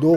2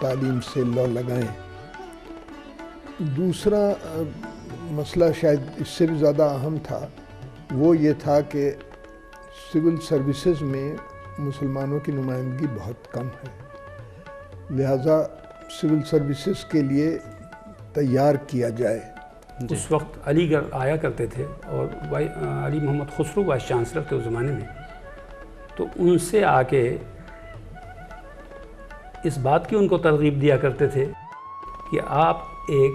تعلیم سے لو لگائیں۔ دوسرا مسئلہ شاید اس سے بھی زیادہ اہم تھا، وہ یہ تھا کہ سول سروسز میں مسلمانوں کی نمائندگی بہت کم ہے، لہٰذا سول سروسز کے لیے تیار کیا جائے۔ اس وقت علی گڑھ آیا کرتے تھے اور علی محمد خسرو وائس چانسلر تھے اس زمانے میں، تو ان سے آ کے اس بات کی ان کو ترغیب دیا کرتے تھے کہ آپ ایک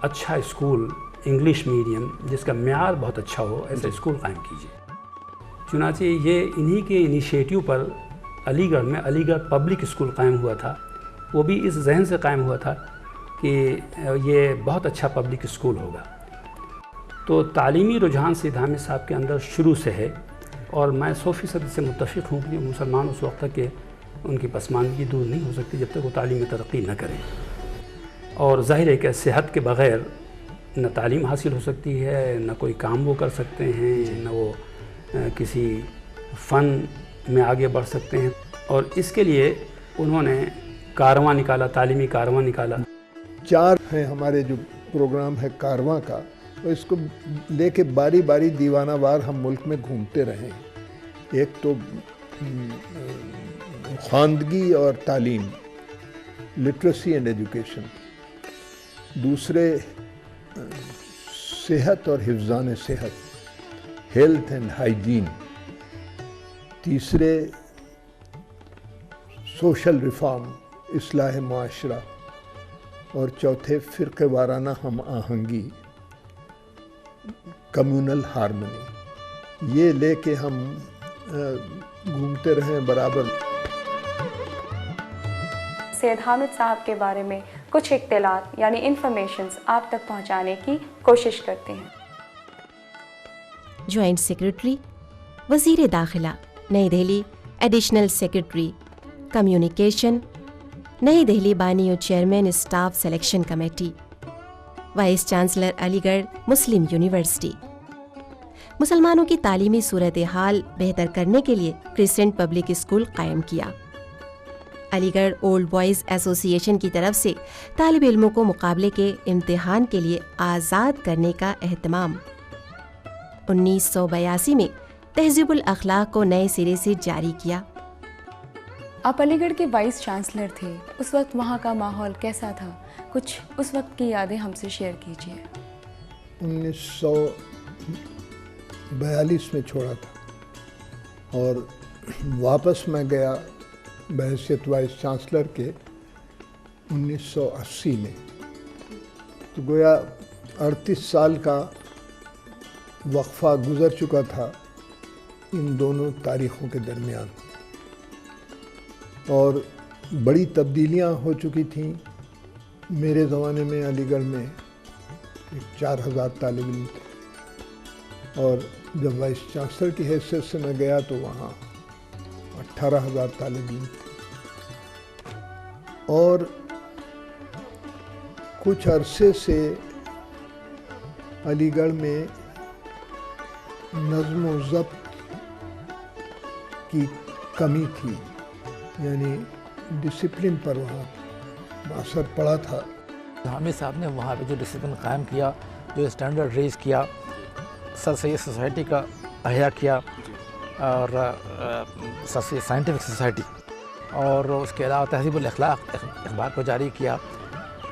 اچھا اسکول انگلش میڈیم جس کا معیار بہت اچھا ہو ایسا اسکول قائم کیجیے۔ چنانچہ یہ انہی کے انیشیٹیو پر علی گڑھ میں علی گڑھ پبلک اسکول قائم ہوا تھا، وہ بھی اس ذہن سے قائم ہوا تھا کہ یہ بہت اچھا پبلک اسکول ہوگا۔ تو تعلیمی رجحان سید حامد صاحب کے اندر شروع سے ہے، اور میں 100% سے متفق ہوں کہ مسلمان اس وقت تک کہ ان کی پسماندگی دور نہیں ہو سکتی جب تک وہ تعلیم میں ترقی نہ کریں، اور ظاہر ہے کہ صحت کے بغیر نہ تعلیم حاصل ہو سکتی ہے، نہ کوئی کام وہ کر سکتے ہیں، نہ وہ کسی فن میں آگے بڑھ سکتے ہیں، اور اس کے لیے انہوں نے کارواں نکالا، تعلیمی کارواں نکالا۔ 4 ہیں ہمارے جو پروگرام ہے کارواں کا، تو اس کو لے کے باری باری دیوانہ وار ہم ملک میں گھومتے رہے ہیں۔ ایک تو خواندگی اور تعلیم، لٹریسی اینڈ ایجوکیشن، دوسرے صحت اور حفظان صحت، ہیلتھ اینڈ ہائیجین، تیسرے سوشل ریفارم، اصلاح معاشرہ، اور چوتھے فرقہ وارانہ ہم آہنگی، کمیونل ہارمنی۔ یہ لے کے ہم گھومتے رہیں برابر۔ سید حامد صاحب کے بارے میں کچھ اطلاعات یعنی انفارمیشنز آپ تک پہنچانے کی کوشش کرتے ہیں۔ جوائنٹ سیکرٹری وزیر داخلہ نئی دہلی، ایڈیشنل سیکرٹری کمیونیکیشن نئی دہلی بانی و chairman staff selection committee, vice chancellor Aligarh Muslim university. مسلمانوں کی تعلیمی صورتحال بہتر کرنے کے لیے کریسنٹ پبلک اسکول قائم کیا۔ علی گڑھ اولڈ بوائز ایسوسی ایشن کی طرف سے طالب علموں کو مقابلے کے امتحان کے لیے آزاد کرنے کا اہتمام۔ 1982 میں تہذیب الاخلاق کو نئے سرے سے جاری کیا۔ آپ علی گڑھ کے وائس چانسلر تھے، اس وقت وہاں کا ماحول کیسا تھا؟ کچھ اس وقت کی یادیں ہم سے شیئر کیجیے۔ 1942 میں چھوڑا تھا اور واپس میں گیا بحیثیت وائس چانسلر کے 1980 میں، تو گویا 38 سال کا وقفہ گزر چکا تھا ان دونوں تاریخوں کے درمیان، اور بڑی تبدیلیاں ہو چکی تھیں۔ میرے زمانے میں علی گڑھ میں 4000 طالب علم تھے، اور جب وائس چانسلر کی حیثیت سے میں گیا تو وہاں 18,000 طالب علم تھے، اور کچھ عرصے سے علی گڑھ میں نظم و ضبط کی کمی تھی، یعنی ڈسپلن پر وہاں اثر پڑا تھا۔ حامد صاحب نے وہاں پہ جو ڈسپلن قائم کیا، جو اسٹینڈرڈ ریز کیا، سر سید سوسائٹی کا احیاء کیا، اور سر سید سائنٹیفک سوسائٹی، اور اس کے علاوہ تہذیب الاخلاق اخبار کو جاری کیا،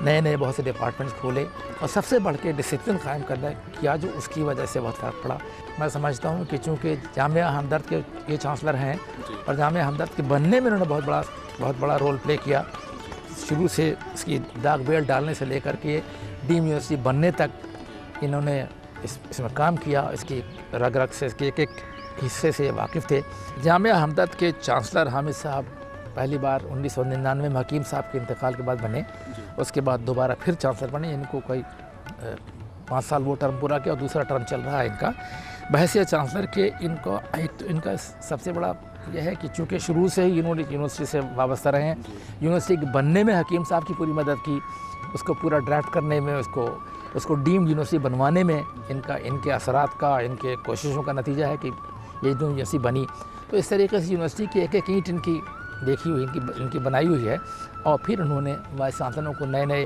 نئے بہت سے ڈپارٹمنٹس کھولے، اور سب سے بڑھ کے ڈسپلن قائم کرنا کیا، جو اس کی وجہ سے بہت فرق پڑا۔ میں سمجھتا ہوں کہ چونکہ جامعہ ہمدرد کے یہ چانسلر ہیں، اور جامعہ ہمدرد کے بننے میں انہوں نے بہت بڑا رول پلے کیا، شروع سے اس کی داغ بیل ڈالنے سے لے کر کے ڈیم یونیورسٹی بننے تک انہوں نے اس میں کام کیا، اس کی رگ رگ سے، اس کے ایک حصے سے واقف تھے۔ جامعہ ہمدرد کے چانسلر حامد صاحب پہلی بار 1999 میں حکیم صاحب کے انتقال کے بعد بنے، اس کے بعد دوبارہ پھر چانسلر بنے، ان کو کوئی 5 سال وہ ٹرم پورا کیا، اور دوسرا ٹرم چل رہا ہے ان کا۔ بحیثیت چانسلر کے ان کا سب سے بڑا یہ ہے کہ چونکہ شروع سے ہی یونیورسٹی سے وابستہ رہے ہیں، یونیورسٹی کے بننے میں حکیم صاحب کی پوری مدد کی، اس کو پورا ڈرافٹ کرنے میں، اس کو ڈیمڈ یونیورسٹی بنوانے میں ان کے اثرات کا، ان کے کوششوں کا نتیجہ ہے کہ یہ یونیورسٹی بنی۔ تو اس طریقے سے یونیورسٹی کی ایک ایک اینٹ ان کی دیکھی ہوئی ان کی بنائی ہوئی ہے، اور پھر انہوں نے وائس چانسلروں کو نئے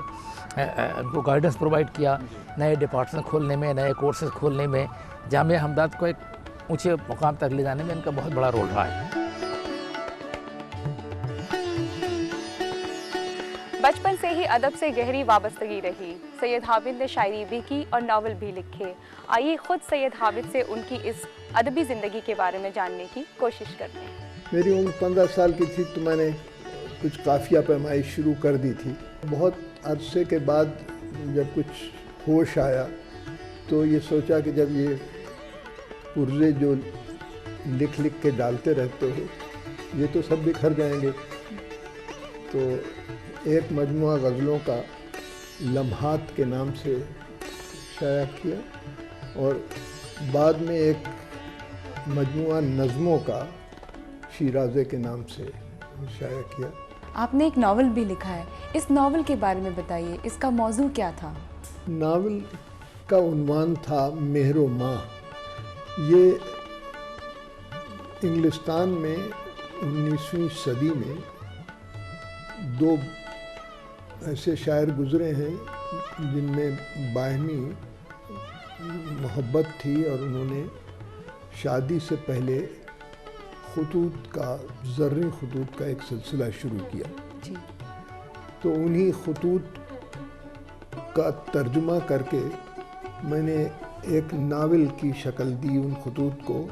ان کو گائیڈنس پرووائڈ کیا، نئے ڈپارٹمنٹ کھولنے میں، نئے کورسز کھولنے میں، جامعہ ہمدرد کو ایک اونچے مقام تک لے جانے میں ان کا بہت بڑا رول رہا ہے۔ بچپن سے ہی ادب سے گہری وابستگی رہی۔ سید حامد نے شاعری بھی کی اور ناول بھی لکھے۔ آئیے خود سید حامد سے ان کی اس ادبی زندگی کے بارے میں جاننے کی کوشش کرتے ہیں۔ میری عمر 15 سال کی تھی تو میں نے کچھ قافیہ پیمائی شروع کر دی تھی۔ بہت عرصے کے بعد جب کچھ ہوش آیا تو یہ سوچا کہ جب یہ پرزے جو لکھ کے ڈالتے رہتے ہو یہ تو سب بکھر جائیں گے، تو ایک مجموعہ غزلوں کا لمحات کے نام سے شائع کیا، اور بعد میں ایک مجموعہ نظموں کا شیرازے کے نام سے شائع کیا۔ آپ نے ایک ناول بھی لکھا ہے، اس ناول کے بارے میں بتائیے، اس کا موضوع کیا تھا؟ ناول کا عنوان تھا مہر و ماہ۔ یہ انگلستان میں 19ویں صدی میں دو ایسے شاعر گزرے ہیں جن میں باہمی محبت تھی، اور انہوں نے شادی سے پہلے خطوط کا، زرعی خطوط کا ایک سلسلہ شروع کیا۔ تو انہی خطوط کا ترجمہ کر کے میں نے ایک ناول کی شکل دی ان خطوط کو۔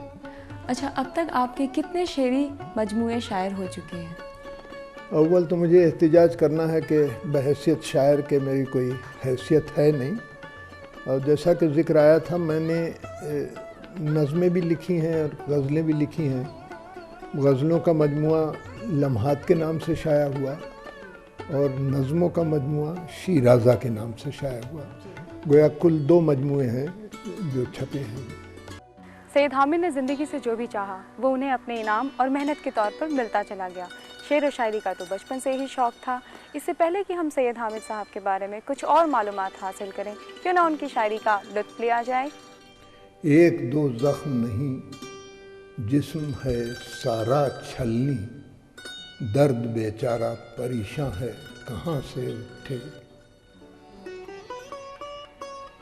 اچھا، اب تک آپ کے کتنے شعری مجموعے شائع ہو چکے ہیں؟ اول تو مجھے احتجاج کرنا ہے کہ بحیثیت شاعر کے میری کوئی حیثیت ہے نہیں، اور جیسا کہ ذکر آیا تھا میں نے نظمیں بھی لکھی ہیں اور غزلیں بھی لکھی ہیں۔ غزلوں کا مجموعہ لمحات کے نام سے شائع ہوا، اور نظموں کا مجموعہ شیرازہ کے نام سے شائع ہوا۔ گویا کل 2 مجموعے ہیں جو چھپے ہیں۔ سید حامد نے زندگی سے جو بھی چاہا وہ انہیں اپنے انعام اور محنت کے طور پر ملتا چلا گیا۔ شعر و شاعری کا تو بچپن سے ہی شوق تھا۔ اس سے پہلے کہ ہم سید حامد صاحب کے بارے میں کچھ اور معلومات حاصل کریں، کیوں نہ ان کی شاعری کا لطف لیا جائے۔ ایک دو زخم نہیں جسم ہے سارا چھلنی، درد بیچارہ پریشاں ہے کہاں سے اٹھے،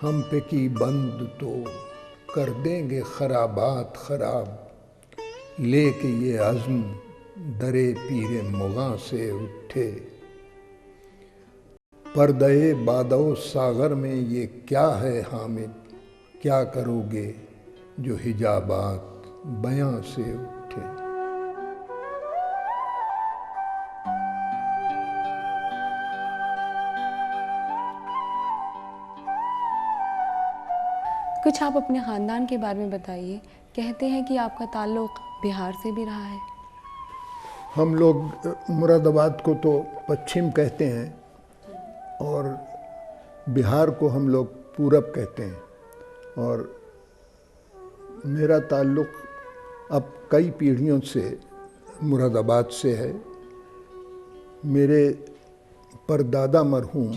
ہم پہ کی بند تو کر دیں گے خرابات خراب، لے کے یہ عزم درے پیر مغاں سے اٹھے، پردے بادو ساغر میں یہ کیا ہے حامد، کیا کرو گے جو حجابات بیاں سے اٹھے۔ کچھ آپ اپنے خاندان کے بارے میں بتائیے۔ کہتے ہیں کہ آپ کا تعلق بہار سے بھی رہا ہے۔ ہم لوگ مراد آباد کو تو پچھم کہتے ہیں اور بہار کو ہم لوگ پورب کہتے ہیں، اور میرا تعلق اب کئی پیڑھیوں سے مراد آباد سے ہے۔ میرے پردادا مرحوم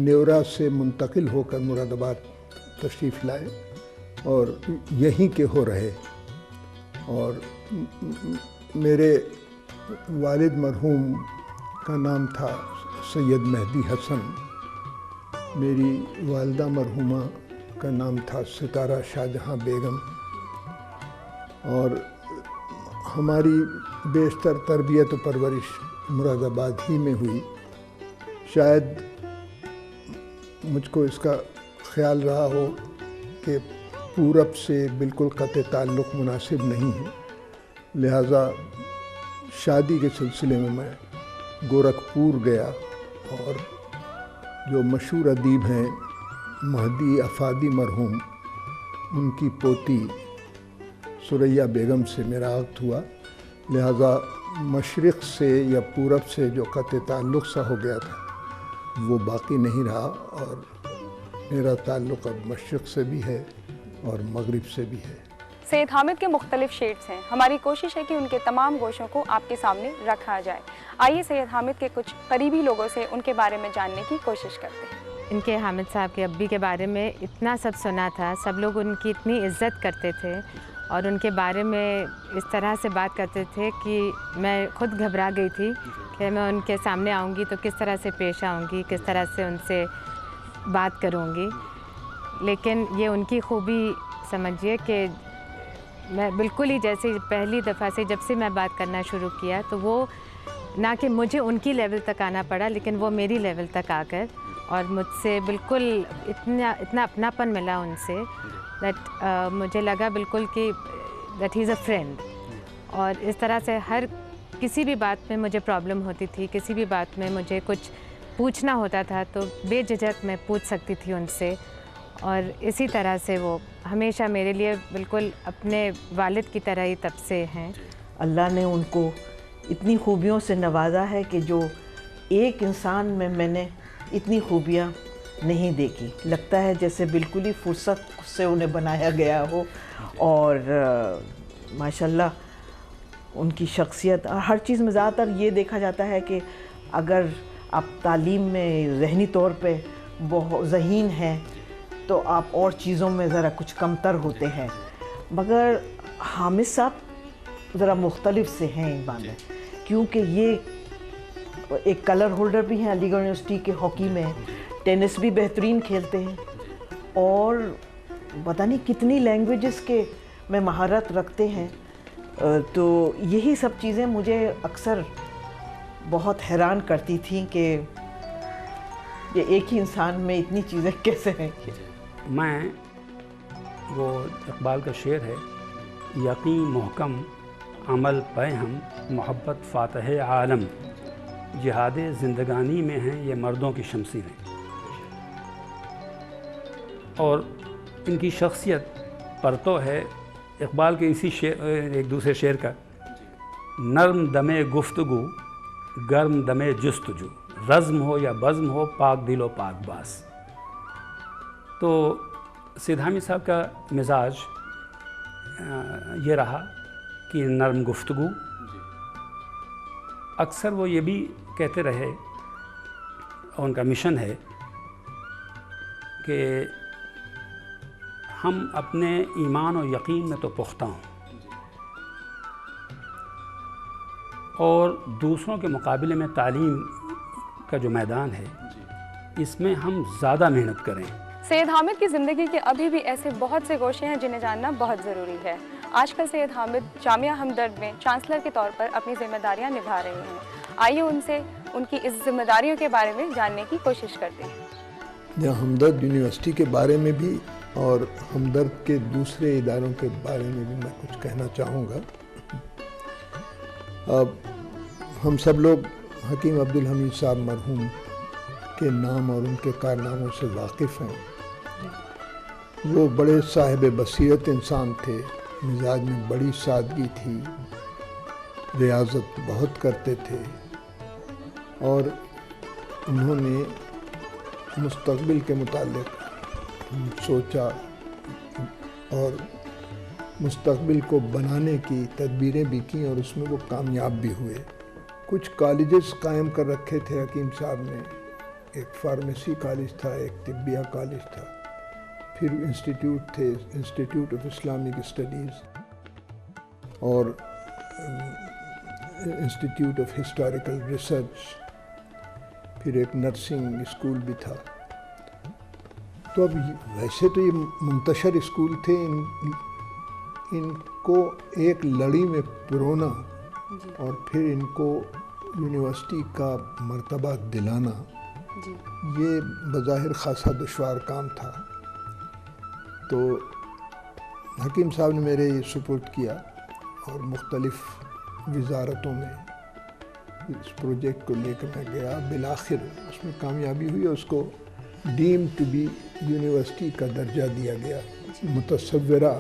نیورا سے منتقل ہو کر مراد آباد تشریف لائے اور یہیں کے ہو رہے، اور میرے والد مرحوم کا نام تھا سید مہدی حسن، میری والدہ مرحومہ کا نام تھا ستارہ شاہ جہاں بیگم، اور ہماری بیشتر تربیت و پرورش مراد آباد ہی میں ہوئی۔ شاید مجھ کو اس کا خیال رہا ہو کہ پورب سے بالکل قطع تعلق مناسب نہیں ہے، لہٰذا شادی کے سلسلے میں میں گورکھپور گیا، اور جو مشہور ادیب ہیں مہدی افادی مرحوم، ان کی پوتی ثریا بیگم سے میرا عقد ہوا، لہٰذا مشرق سے یا پورب سے جو قطع تعلق سا ہو گیا تھا وہ باقی نہیں رہا، اور میرا تعلق اب مشرق سے بھی ہے اور مغرب سے بھی ہے۔ سید حامد کے مختلف شیڈز ہیں، ہماری کوشش ہے کہ ان کے تمام گوشوں کو آپ کے سامنے رکھا جائے۔ آئیے سید حامد کے کچھ قریبی لوگوں سے ان کے بارے میں جاننے کی کوشش کرتے ہیں۔ ان کے حامد صاحب کے ابی کے بارے میں اتنا سب سنا تھا، سب لوگ ان کی اتنی عزت کرتے تھے، اور ان کے بارے میں اس طرح سے بات کرتے تھے کہ میں خود گھبرا گئی تھی کہ میں ان کے سامنے آؤں گی تو کس طرح سے پیش آؤں گی، کس طرح سے ان سے بات کروں گی. لیکن یہ ان کی خوبی سمجھیے کہ میں بالکل ہی جیسے پہلی دفعہ سے جب سے میں بات کرنا شروع کیا تو وہ نہ کہ مجھے ان کی لیول تک آنا پڑا لیکن وہ میری لیول تک آ کر اور مجھ سے بالکل اتنا اپناپن ملا ان سے دیٹ مجھے لگا بالکل کہ that he is a friend. اور اس طرح سے ہر کسی بھی بات میں مجھے پرابلم ہوتی تھی، کسی بھی بات میں مجھے کچھ پوچھنا ہوتا تھا تو بے جھجک میں پوچھ سکتی تھی ان سے. اور اسی طرح سے وہ ہمیشہ میرے لیے بالکل اپنے والد کی طرح ہی تب سے ہیں. اللہ نے ان کو اتنی خوبیوں سے نوازا ہے کہ جو ایک انسان میں نے اتنی خوبیاں نہیں دیکھی. لگتا ہے جیسے بالکل ہی فرصت سے انہیں بنایا گیا ہو. اور ماشاءاللہ ان کی شخصیت ہر چیز میں زیادہ تر یہ دیکھا جاتا ہے کہ اگر آپ تعلیم میں ذہنی طور پہ بہت ذہین ہیں تو آپ اور چیزوں میں ذرا کچھ کمتر ہوتے ہیں. مگر حامد صاحب ذرا مختلف سے ہیں ایک بات میں، کیونکہ یہ ایک کلر ہولڈر بھی ہیں علی گڑھ یونیورسٹی کے ہاکی میں، ٹینس بھی بہترین کھیلتے ہیں اور پتہ نہیں کتنی لینگویجز کے میں مہارت رکھتے ہیں. تو یہی سب چیزیں مجھے اکثر بہت حیران کرتی تھیں کہ یہ ایک ہی انسان میں اتنی چیزیں کیسے ہیں. میں وہ اقبال کا شعر ہے، یقین محکم عمل پہ ہم محبت فاتح عالم، جہاد زندگانی میں ہیں یہ مردوں کی شمشیریں. اور ان کی شخصیت پرتو ہے اقبال کے اسی شعر ایک دوسرے شعر کا، نرم دم گفتگو گرم دم جستجو، رزم ہو یا بزم ہو پاک دل و پاک باز. تو سید حامد صاحب کا مزاج یہ رہا کہ نرم گفتگو. اکثر وہ یہ بھی کہتے رہے اور ان کا مشن ہے کہ ہم اپنے ایمان و یقین میں تو پختہ ہوں اور دوسروں کے مقابلے میں تعلیم کا جو میدان ہے اس میں ہم زیادہ محنت کریں. سید حامد کی زندگی کے ابھی بھی ایسے بہت سے گوشے ہیں جنہیں جاننا بہت ضروری ہے. آج کل سید حامد جامعہ ہمدرد میں چانسلر کے طور پر اپنی ذمہ داریاں نبھا رہے ہیں. آئیے ان سے ان کی اس ذمہ داریوں کے بارے میں جاننے کی کوشش کرتے ہیں. ہمدرد یونیورسٹی کے بارے میں بھی اور ہمدرد کے دوسرے اداروں کے بارے میں بھی میں کچھ کہنا چاہوں گا. اب ہم سب لوگ حکیم عبدالحمید صاحب مرحوم کے نام اور ان کے کارناموں سے واقف ہیں. وہ بڑے صاحب بصیرت انسان تھے، مزاج میں بڑی سادگی تھی، ریاضت بہت کرتے تھے اور انہوں نے مستقبل کے متعلق سوچا اور مستقبل کو بنانے کی تدبیریں بھی کیں اور اس میں وہ کامیاب بھی ہوئے. کچھ کالجز قائم کر رکھے تھے حکیم صاحب نے. ایک فارمیسی کالج تھا، ایک طبیہ کالج تھا، پھر انسٹیٹیوٹ تھے، انسٹیٹیوٹ آف اسلامک اسٹڈیز اور انسٹیٹیوٹ آف ہسٹوریکل ریسرچ، پھر ایک نرسنگ اسکول بھی تھا. تو اب ویسے تو یہ منتشر اسکول تھے، ان کو ایک لڑی میں پرونا اور پھر ان کو یونیورسٹی کا مرتبہ دلانا یہ بظاہر خاصا دشوار کام تھا. تو حکیم صاحب نے میرے یہ سپرد کیا اور مختلف وزارتوں میں اس پروجیکٹ کو لے کر میں گیا. بالآخر اس میں کامیابی ہوئی اور اس کو ڈیم ٹو بی یونیورسٹی کا درجہ دیا گیا، متصورہ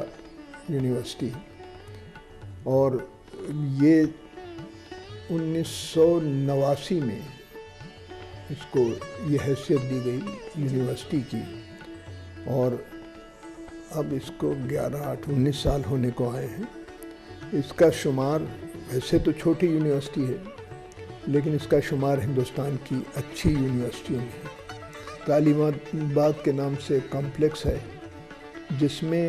یونیورسٹی. اور یہ 1989 میں اس کو یہ حیثیت دی گئی یونیورسٹی کی اور اب اس کو 19 سال ہونے کو آئے ہیں. اس کا شمار ویسے تو چھوٹی یونیورسٹی ہے لیکن اس کا شمار ہندوستان کی اچھی یونیورسٹیوں میں ہے. تعلیمات کے نام سے کمپلیکس ہے جس میں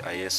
IAS